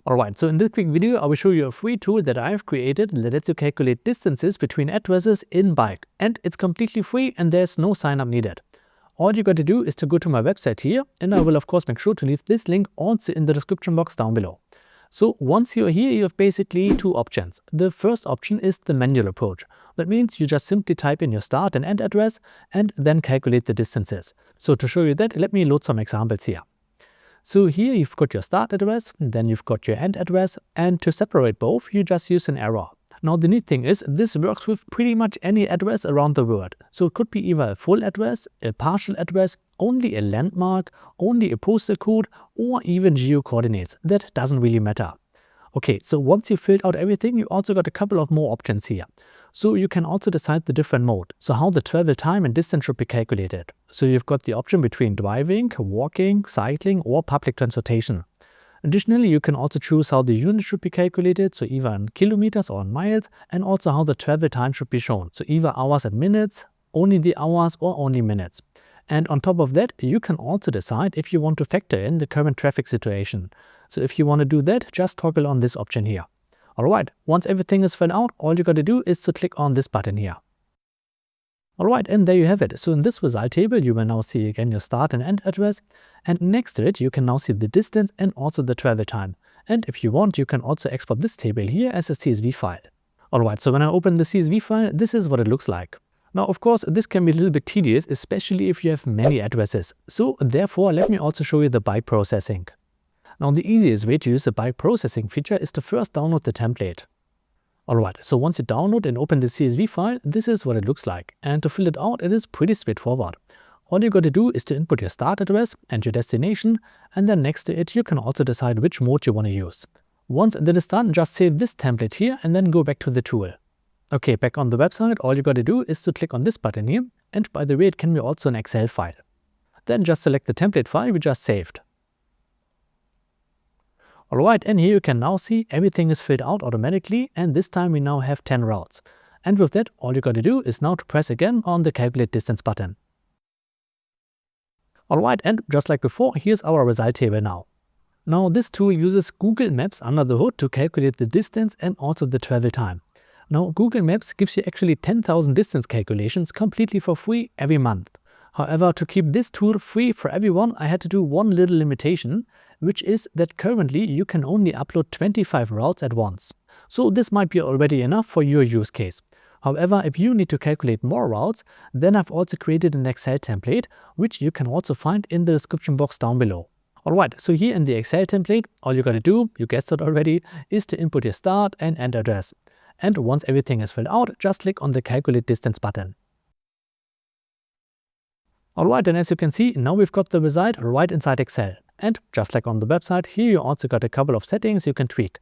Alright, so in this quick video, I will show you a free tool that I have created that lets you calculate distances between addresses in bulk. And it's completely free and there's no sign up needed. All you got to do is to go to my website here, and I will of course make sure to leave this link also in the description box down below. So once you're here, you have basically two options. The first option is the manual approach. That means you just simply type in your start and end address and then calculate the distances. So to show you that, let me load some examples here. So here you've got your start address, then you've got your end address, and to separate both, you just use an arrow. Now the neat thing is, this works with pretty much any address around the world. So it could be either a full address, a partial address, only a landmark, only a postal code, or even geo coordinates. That doesn't really matter. Okay, so once you filled out everything, you also got a couple of more options here. So you can also decide the different mode, so how the travel time and distance should be calculated. So you've got the option between driving, walking, cycling, or public transportation. Additionally, you can also choose how the unit should be calculated, so either in kilometers or in miles, and also how the travel time should be shown, so either hours and minutes, only the hours, or only minutes. And on top of that, you can also decide if you want to factor in the current traffic situation. So if you want to do that, just toggle on this option here. Alright, once everything is filled out, all you got to do is to click on this button here. Alright, and there you have it. So in this result table, you will now see again your start and end address, and next to it, you can now see the distance and also the travel time. And if you want, you can also export this table here as a CSV file. Alright, so when I open the CSV file, this is what it looks like. Now, of course, this can be a little bit tedious, especially if you have many addresses. So therefore, let me also show you the byte processing. Now, the easiest way to use the byte processing feature is to first download the template. Alright, so once you download and open the CSV file, this is what it looks like. And to fill it out, it is pretty straightforward. All you got to do is to input your start address and your destination, and then next to it, you can also decide which mode you want to use. Once that is done, just save this template here and then go back to the tool. Okay, back on the website, all you got to do is to click on this button here, and by the way, it can be also an Excel file. Then just select the template file we just saved. Alright, and here you can now see everything is filled out automatically, and this time we now have 10 routes. And with that, all you got to do is now to press again on the calculate distance button. Alright, and just like before, here's our result table now. Now this tool uses Google Maps under the hood to calculate the distance and also the travel time. Now Google Maps gives you actually 10,000 distance calculations completely for free every month. However, to keep this tool free for everyone, I had to do one little limitation, which is that currently you can only upload 25 routes at once. So this might be already enough for your use case. However, if you need to calculate more routes, then I've also created an Excel template, which you can also find in the description box down below. Alright, so here in the Excel template, all you gotta do, you guessed it already, is to input your start and end address. And once everything is filled out, just click on the calculate distance button. Alright, and as you can see, now we've got the result right inside Excel. And just like on the website, here you also got a couple of settings you can tweak.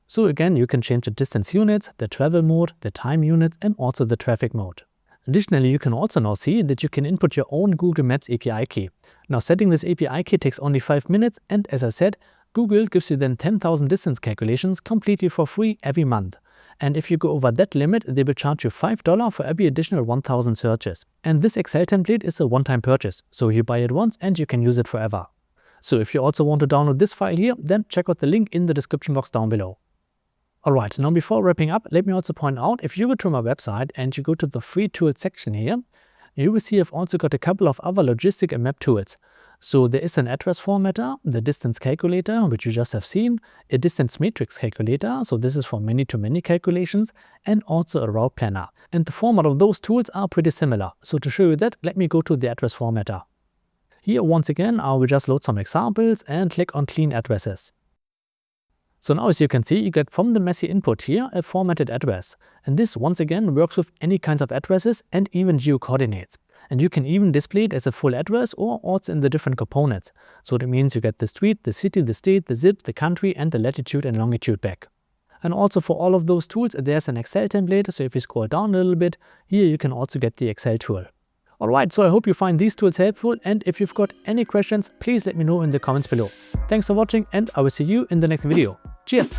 So again, you can change the distance units, the travel mode, the time units, and also the traffic mode. Additionally, you can also now see that you can input your own Google Maps API key. Now setting this API key takes only 5 minutes, and as I said, Google gives you then 10,000 distance calculations completely for free every month. And if you go over that limit, they will charge you $5 for every additional 1,000 searches. And this Excel template is a one-time purchase, so you buy it once and you can use it forever. So if you also want to download this file here, then check out the link in the description box down below. Alright, now before wrapping up, let me also point out, if you go to my website and you go to the free tools section here, you will see I've also got a couple of other logistic and map tools. So there is an address formatter, the distance calculator, which you just have seen, a distance matrix calculator, so this is for many-to-many calculations, and also a route planner. And the format of those tools are pretty similar. So to show you that, let me go to the address formatter. Here once again, I will just load some examples and click on clean addresses. So now as you can see, you get from the messy input here a formatted address. And this once again works with any kinds of addresses and even geo coordinates. And you can even display it as a full address or also in the different components. So that means you get the street, the city, the state, the zip, the country, and the latitude and longitude back. And also for all of those tools, there's an Excel template. So if you scroll down a little bit, here you can also get the Excel tool. Alright, so I hope you find these tools helpful, and if you've got any questions, please let me know in the comments below. Thanks for watching, and I will see you in the next video. Cheers!